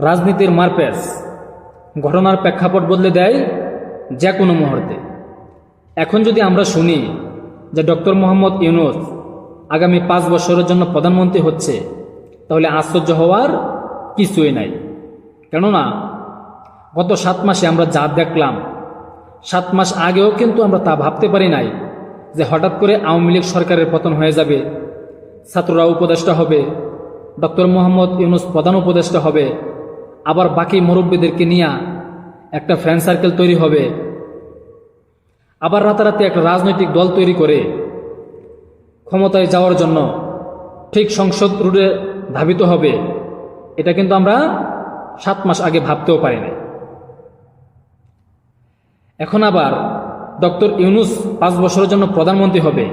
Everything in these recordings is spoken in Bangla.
রাজনীতির মারপ্যাচ ঘটনার প্রেক্ষাপট বদলে দেয় যে কোনো মুহূর্তে। এখন যদি আমরা শুনি যে ডক্টর মোহাম্মদ ইউনূস আগামী 5 বছরের জন্য প্রধানমন্ত্রী হচ্ছে, তাহলে আশ্চর্য হওয়ার কিছুই নাই। কেননা গত 7 মাসে আমরা যা দেখলাম, 7 মাস আগেও কিন্তু আমরা তা ভাবতে পারি নাই যে হঠাৎ করে আওয়ামী লীগ সরকারের পতন হয়ে যাবে, ছাত্ররা উপদেষ্টা হবে, ডক্টর মোহাম্মদ ইউনূস প্রধান উপদেষ্টা হবে, আবার বাকি মুরব্বীদেরকে নিয়ে একটা ফ্রেন্ড সার্কেল তৈরি হবে, আবার রাতারাতি একটা রাজনৈতিক দল তৈরি করে ক্ষমতায় যাওয়ার জন্য ঠিক সংসদ রুটে ধাবিত হবে। এটা কিন্তু আমরা 7 মাস আগে ভাবতেও পারি নাই। এখন আবার ডক্টর ইউনূস 5 বছরের জন্য প্রধানমন্ত্রী হবে,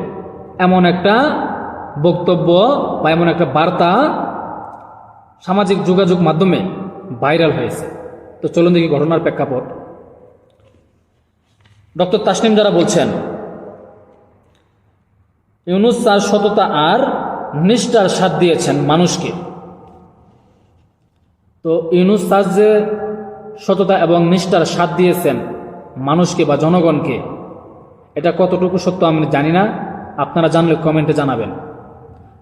এমন একটা বক্তব্য বা এমন একটা বার্তা সামাজিক যোগাযোগ মাধ্যমে ভাইরাল হয়েছে। তো চলুন দেখি ঘটনার প্রেক্ষাপট। ডক্টর তাসনিম যারা বলছেন, ইউনূস তার সততা আর নিষ্ঠার সাথ দিয়েছেন মানুষকে। তো ইউনূস তার যে সততা এবং নিষ্ঠার সাথ দিয়েছেন মানুষকে বা জনগণকে, এটা কতটুকু সত্য আমি জানি না, আপনারা জানলে কমেন্টে জানাবেন।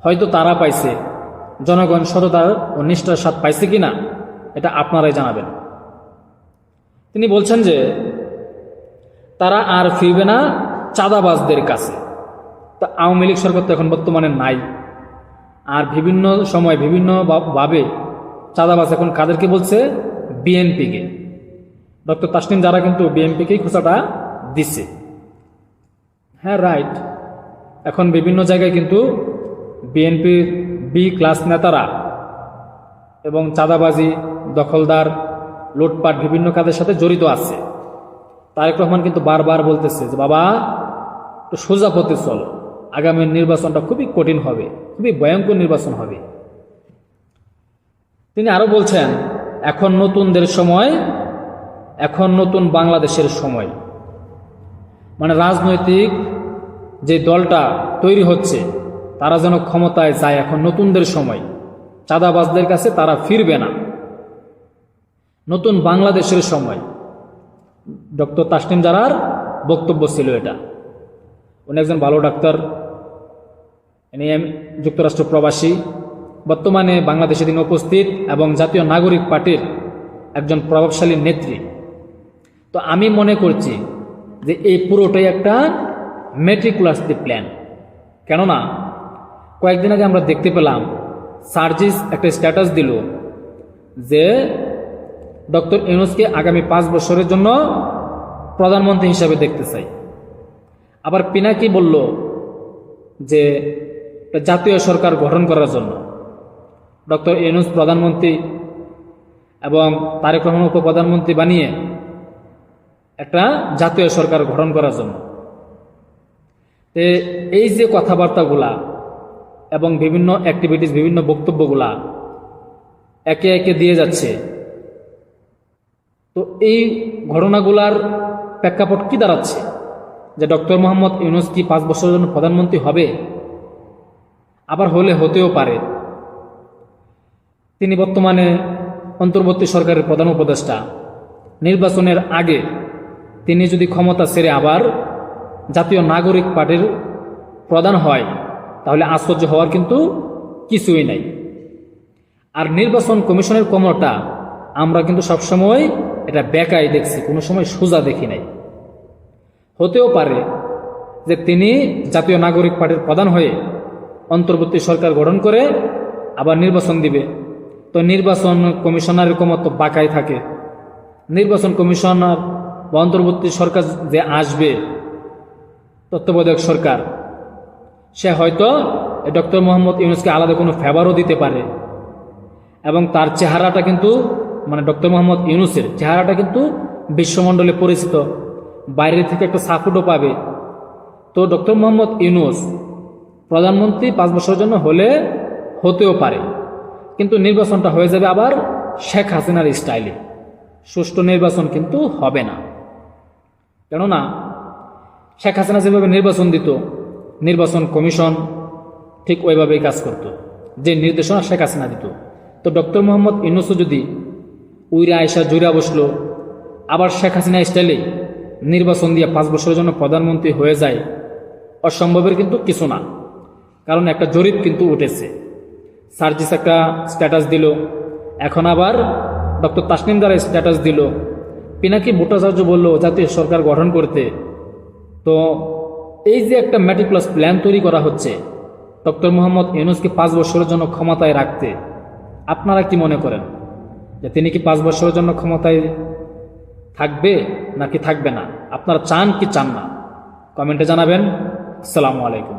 হয়তো তারা পাইছে, জনগণ সততার ও নিষ্ঠার সাথ পাইছে কিনা এটা আপনারাই জানাবেন। তিনি বলছেন যে তারা আর ফিরবে না চাঁদাবাজদের কাছে। তা আওয়ামী লীগ সরকার তো এখন বর্তমানে নাই, আর বিভিন্ন সময় বিভিন্ন ভাবে চাঁদাবাজ এখন কাদেরকে বলছে? বিএনপিকে। ডক্টর তাসনিম যারা কিন্তু বিএনপিকেই খোঁচাটা দিচ্ছে। হ্যাঁ, রাইট। এখন বিভিন্ন জায়গায় কিন্তু বিএনপির বি ক্লাস নেতারা এবং চাঁদাবাজি, দখলদার, লুটপাট বিভিন্ন কাজের সাথে জড়িত আছে। তারেক রহমান কিন্তু বারবার বলতেছে যে বাবা একটু সোজা পথে চলো, আগামী নির্বাচনটা খুবই কঠিন হবে, খুবই ভয়ঙ্কর নির্বাচন হবে। তিনি আরো বলছেন এখন নতুনদের সময়, এখন নতুন বাংলাদেশের সময়। মানে রাজনৈতিক যে দলটা তৈরি হচ্ছে তারা যেন ক্ষমতায় যায়, এখন নতুনদের সময়। চাঁদাবাজদের কাছে তারা ফিরবে না, নতুন বাংলাদেশের সময়। ডক্টর তাসনিম জারার বক্তব্য ছিল এটা। উনি একজন ভালো ডাক্তার, ইনি যুক্তরাষ্ট্র প্রবাসী, বর্তমানে বাংলাদেশে তিনি উপস্থিত এবং জাতীয় নাগরিক পার্টির একজন প্রভাবশালী নেত্রী। তো আমি মনে করছি যে এই পুরোটাই একটা মেট্রিকুলাসলি প্ল্যান। কেননা কয়েকদিন আগে আমরা দেখতে পেলাম সার্জিস একটা স্ট্যাটাস দিল যে ডক্টর ইউনূসকে আগামী 5 বছরের জন্য প্রধানমন্ত্রী হিসাবে দেখতে চাই। আবার পিনাকি বলল যে জাতীয় সরকার গঠন করার জন্য ডক্টর ইউনূস প্রধানমন্ত্রী এবং তারেক রহমান উপপ্রধানমন্ত্রী বানিয়ে একটা জাতীয় সরকার গঠন করার জন্য। এই যে কথাবার্তাগুলা এবং বিভিন্ন অ্যাক্টিভিটিস, বিভিন্ন বক্তব্যগুলা একে একে দিয়ে যাচ্ছে, তো এই ঘটনাগুলার প্রেক্ষাপট কি দাঁড়াচ্ছে? যে ডক্টর মোহাম্মদ ইউনূস কি 5 বছরের জন্য প্রধানমন্ত্রী হবে? আবার হলে হতেও পারে। তিনি বর্তমানে অন্তর্বর্তী সরকারের প্রধান উপদেষ্টা। নির্বাচনের আগে তিনি যদি ক্ষমতা ছেড়ে আবার জাতীয় নাগরিক পার্টির প্রধান হয়, তাহলে আশ্চর্য হওয়ার কিন্তু কিছুই নাই। আর নির্বাচন কমিশনের কমরটা আমরা কিন্তু সবসময় এটা বেকাই দেখছি, কোনো সময় সোজা দেখি নাই। হতেও পারে যে তিনি জাতীয় নাগরিক পার্টির প্রধান হয়ে অন্তর্বর্তী সরকার গঠন করে আবার নির্বাচন দিবে। তো নির্বাচন কমিশনারের ক্ষমতা তো বাঁকাই থাকে। নির্বাচন কমিশনার বা অন্তর্বর্তী সরকার যে আসবে, তত্ত্বাবধায়ক সরকার, সে হয়তো ডক্টর মোহাম্মদ ইউনূসকে আলাদা কোনো ফেভারও দিতে পারে। এবং তার চেহারাটা কিন্তু, মানে ডক্টর মোহাম্মদ ইউনূসের চেহারাটা কিন্তু বিশ্বমণ্ডলে পরিচিত, বাইরে থেকে একটা সাপোর্টও পাবে। তো ডক্টর মোহাম্মদ ইউনূস প্রধানমন্ত্রী 5 বছরের জন্য হতেও পারে, কিন্তু নির্বাচনটা হয়ে যাবে আবার শেখ হাসিনার স্টাইলে। সুষ্ঠু নির্বাচন কিন্তু হবে না। কেননা শেখ হাসিনা যেভাবে নির্বাচন দিত, নির্বাচন কমিশন ঠিক ওইভাবেই কাজ করত, যে নির্দেশনা শেখ হাসিনা দিত। তো ডক্টর মোহাম্মদ ইউনূসও যদি উইরা আয়সা জুড়া বসলো, আবার শেখ হাসিনা স্টাইলে নির্বাচন দিয়ে 5 বছরের জন্য প্রধানমন্ত্রী হয়ে যায়, অসম্ভবের কিন্তু কিছু না। কারণ একটা জরিপ কিন্তু উঠেছে, সার্জিস একটা স্ট্যাটাস দিল, এখন আবার ডক্টর তাসনিম দ্বারা স্ট্যাটাস দিল, পিনাকি ভট্টাচার্য বলল জাতীয় সরকার গঠন করতে। তো এই যে একটা ম্যাটিকুলাস প্ল্যান তৈরি করা হচ্ছে ডক্টর মোহাম্মদ ইউনূসকে 5 বছরের জন্য ক্ষমতায় রাখতে, আপনারা কি মনে করেন যে তিনি কি 5 বছরের জন্য ক্ষমতায় থাকবে নাকি থাকবে না? আপনারা চান কি চান না? কমেন্টে জানাবেন। আসসালামু আলাইকুম।